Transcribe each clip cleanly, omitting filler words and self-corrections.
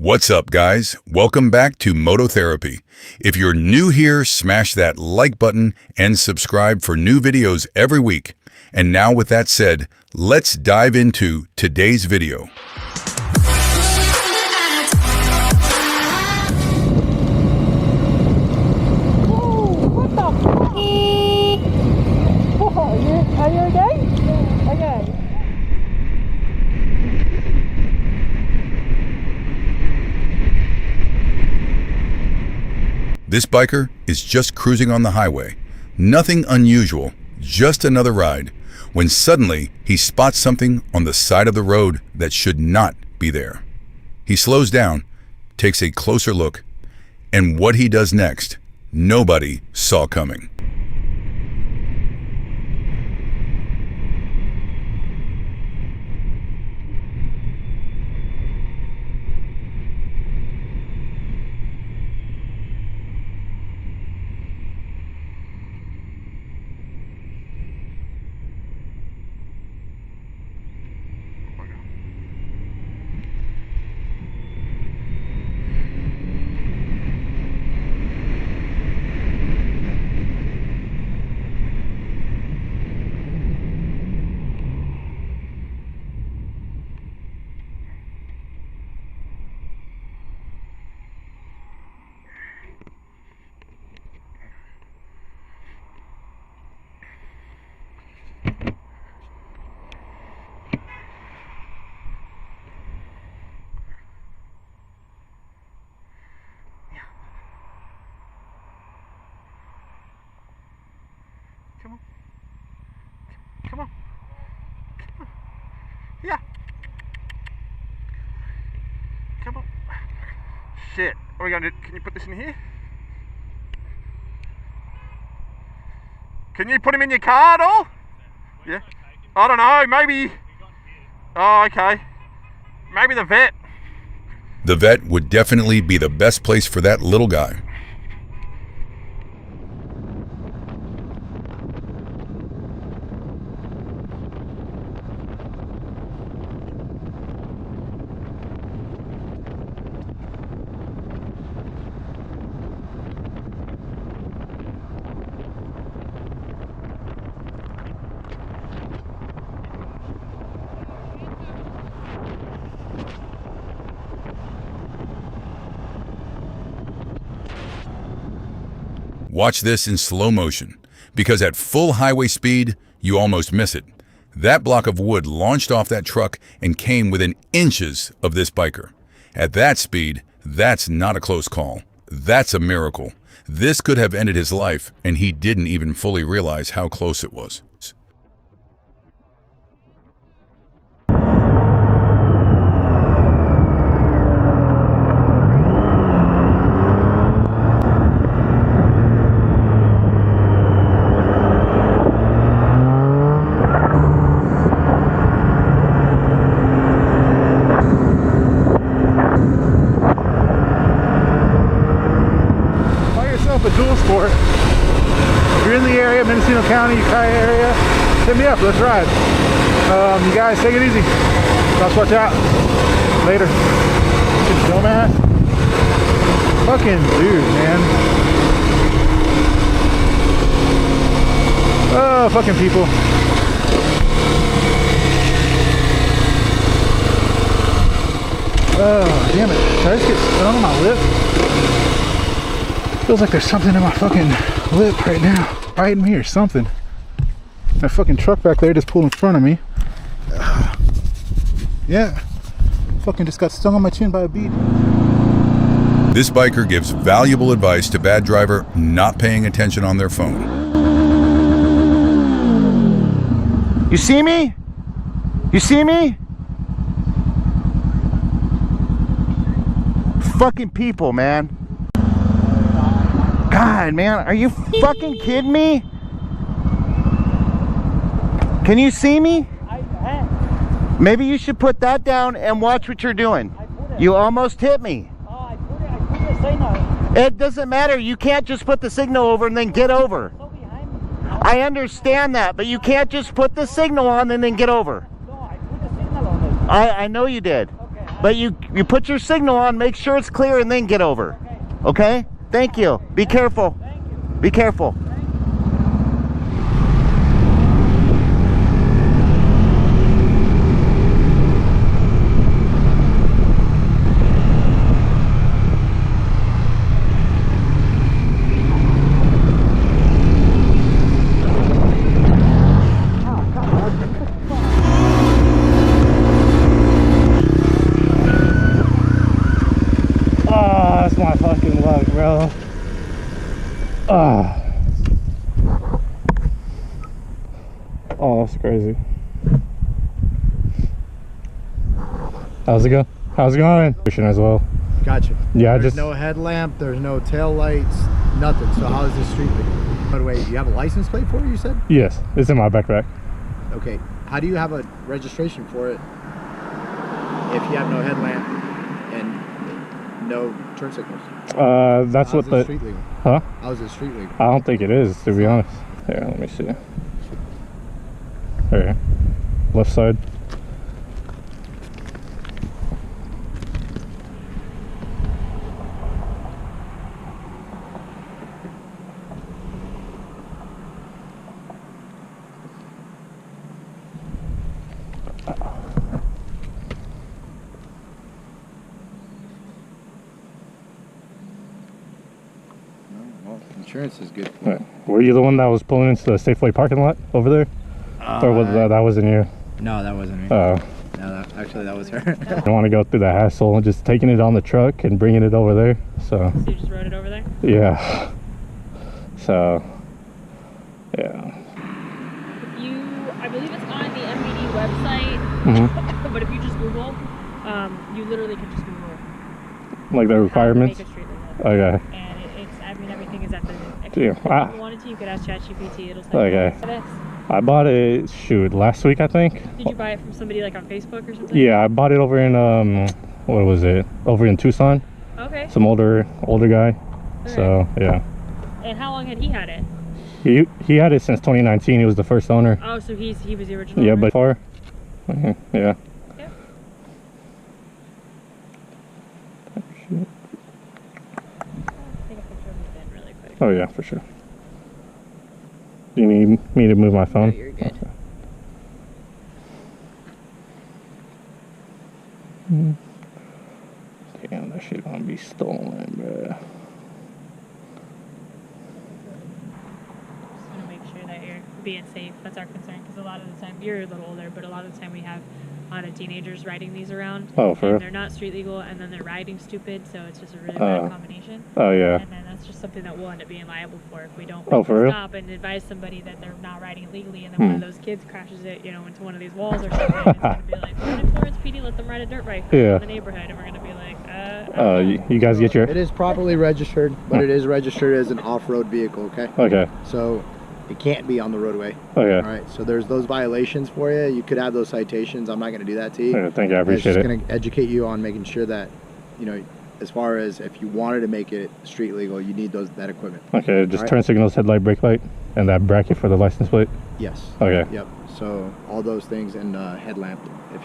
What's up, guys? Welcome back to Moto Therapy. If you're new here, smash that like button and subscribe for new videos every week. And now with that said, let's dive into today's video. Are you okay? Okay. This biker is just cruising on the highway. Nothing unusual, just another ride, when suddenly he spots something on the side of the road that should not be there. He slows down, takes a closer look, and what he does next, nobody saw coming. Come on. Come on. Come on. Yeah. Come on. Shit. What are we going to do? Can you put this in here? Can you put him in your car at all? Yeah. I don't know. Maybe. Oh, okay. Maybe the vet. The vet would definitely be the best place for that little guy. Watch this in slow motion, because at full highway speed, you almost miss it. That block of wood launched off that truck and came within inches of this biker. At that speed, that's not a close call. That's a miracle. This could have ended his life, and he didn't even fully realize how close it was. A dual sport. If you're in the area, Mendocino County, Ukiah area, hit me up, let's ride. You guys take it easy. Let's watch out. Later. Dumbass. Fucking dude, man. Oh, fucking people. Oh, damn it. Did I just get stung on my lip? Feels like there's something in my fucking lip right now, biting me or something. That fucking truck back there just pulled in front of me. Yeah, fucking just got stung on my chin by a bee. This biker gives valuable advice to bad driver not paying attention on their phone. You see me? You see me? Fucking people, man. God, man, are you fucking kidding me? Can you see me? Maybe you should put that down and watch what you're doing. You almost hit me. I put the signal. It doesn't matter. You can't just put the signal over and then get over. I understand that, but you can't just put the signal on and then get over. No, I put the signal on it. I know you did. Okay, But you put your signal on, make sure it's clear, and then get over. Okay? Thank you. Be careful. Be careful. That's my fucking luck, bro. Oh, that's crazy. How's it go? How's it going? As well. Gotcha. Yeah, There's just no headlamp, there's no tail lights, nothing. So how is this street legal? By the way, you have a license plate for it, you said? yes, it's in my backpack. Okay. How do you have a registration for it if you have no headlamp and no turn signals? That's what the street legal? huh? How is it street legal? I don't think it is, to be honest. Here, let me see. Here, left side. Well, insurance is good. Were you the one that was pulling into the Safeway parking lot over there? Or was that wasn't you? No, that wasn't me. Oh. No, actually that was her. I don't want to go through the hassle of just taking it on the truck and bringing it over there. So you just rode it over there? yeah. So yeah. I believe it's on the MVD website, Mm-hmm. but if you just Google, you literally can just Google Like the how to requirements. make a street legal. Okay. And it's, I mean, everything is at the, if Yeah. you wanted to, you could ask ChatGPT, it'll say, Okay. this. I bought it, shoot, last week I think. Did you buy it from somebody like on Facebook or something? Yeah, I bought it over in what was it? Over in Tucson. Okay. Some older guy. So yeah. And how long had he had it? He had it since 2019. He was the first owner. Oh, so he was the original Yeah, owner? but far. Yeah. Yeah. Take a picture of the bin really quick. Oh yeah, for sure. Do you need me to move my phone? No, you're good. Okay. Damn, that shit gonna be stolen, bruh. Just want to make sure that you're being safe. That's our concern, because a lot of the time, you're a little older, but a lot of the time we have a lot of teenagers riding these around. Oh, for real? And they're not street legal, and then they're riding stupid, so it's just a really bad combination. Oh yeah. And then that's just something that we'll end up being liable for if we don't for real? stop and advise somebody that they're not riding legally, and then one of those kids crashes it, into one of these walls or something. It's gonna be like, we're in Florence PD, let them ride a dirt bike Yeah. in the neighborhood, and we're gonna be like, I don't know. You guys get your It is properly registered, but it is registered as an off-road vehicle, okay? okay. So it can't be on the roadway. Okay. All right, so there's those violations for you. You could have those citations. I'm not going to do that to you. Yeah, thank you. I It's appreciate just it. going to educate you on making sure that, as far as if you wanted to make it street legal, you need that equipment. Okay, just Alright. turn signals, headlight, brake light, and that bracket for the license plate. Yes. Okay. Yep. So all those things and headlamp. I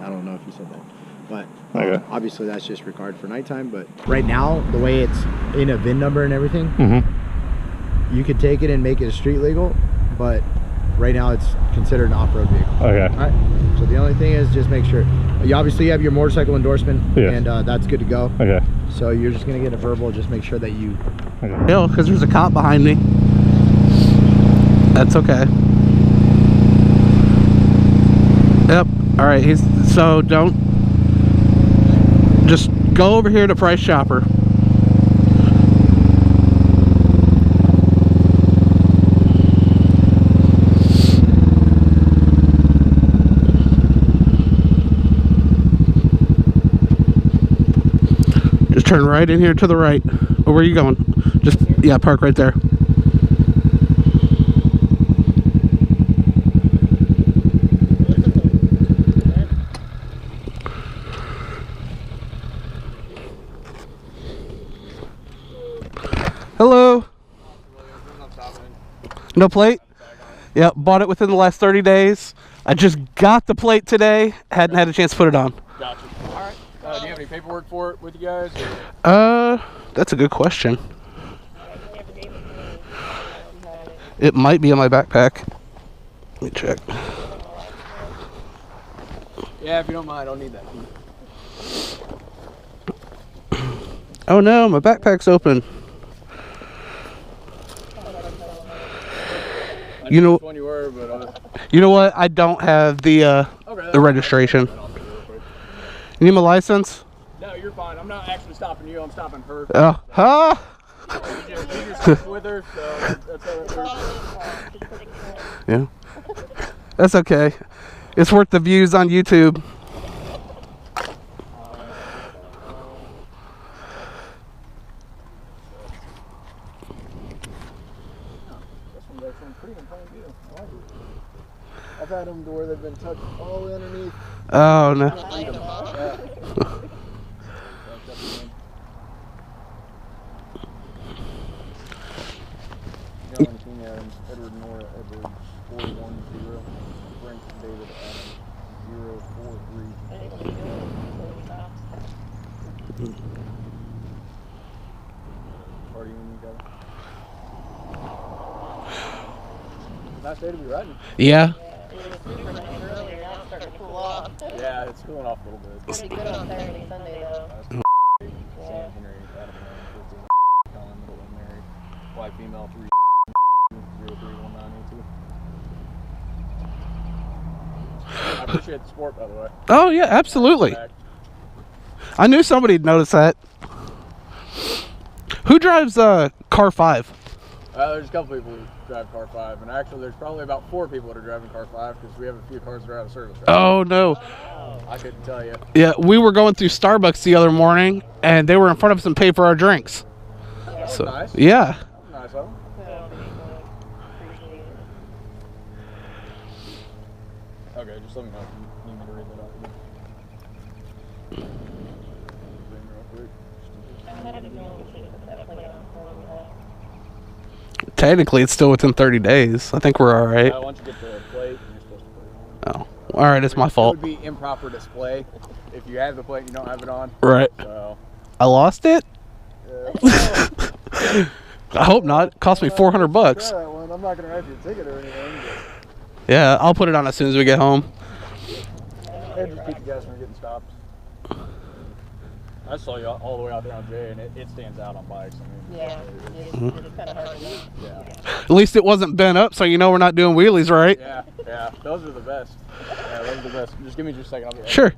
don't know if you said that, but Okay. obviously that's just required for nighttime. But right now, the way it's in a VIN number and everything, Mm-hmm. you could take it and make it street legal, but right now it's considered an off-road vehicle. Okay. All right. So the only thing is just make sure you obviously have your motorcycle endorsement, Yes. and that's good to go. Okay. So you're just gonna get a verbal. Just make sure that you. Okay. Hill, because there's a cop behind me. That's okay. Yep. All right. So don't. Just go over here to Price Chopper. Just turn right in here to the right. Or where are you going? Just, yeah, park right there. Hello. No plate? Yep, bought it within the last 30 days. I just got the plate today. Hadn't had a chance to put it on. Gotcha. All right. have any paperwork for it with you guys? That's a good question. It might be in my backpack. Let me check. Yeah, if you don't mind, I'll need that. Oh no, my backpack's open. You know, which one you were, but you know what? I don't have the registration. You need my license? No, you're fine. I'm not actually stopping you. I'm stopping her. Oh, huh? You just stick with her, so that's how it works. Yeah. That's okay. It's worth the views on YouTube. I've had them to where they've been tucked all the way underneath. Oh no. John King Adams, Edward Nora Edward, 410, Frank David Adams, 043. Party when you got it. Nice day to be riding. Yeah. Yeah, it's cooling off a little bit. Pretty good on Saturday and Sunday though. Yeah. Henry, Adam, 15, Colin, Middleton, Mary, white female, 3, 031982. I appreciate the support, by the way. Oh yeah, absolutely. I knew somebody'd notice that. Who drives car 5? There's a couple people who drive car 5, and actually there's probably about 4 people that are driving car 5 because we have a few cars that are out of service. Right Oh no. I couldn't tell you. Yeah, we were going through Starbucks the other morning, and they were in front of us and paid for our drinks. So Nice. yeah. Nice of them. Okay, just let me know if you need me to read that out again. Technically, it's still within 30 days. I think we're all right. Once you get the plate, you're supposed to put it on. Oh, all right. It's my fault. It would be improper display if you have the plate and you don't have it on. Right. So, I lost it. I hope not. It cost me $400. I'm not gonna write you a ticket or anything. Yeah, I'll put it on as soon as we get home. But just keep you guys from getting stopped. I saw you all the way out there on J, and it stands out on bikes. I mean, Yeah, it's kind of hard to know. Yeah. At least it wasn't bent up, so you know we're not doing wheelies, right? Yeah, those are the best. Yeah, those are the best. Just give me just a second. I'll be right Sure.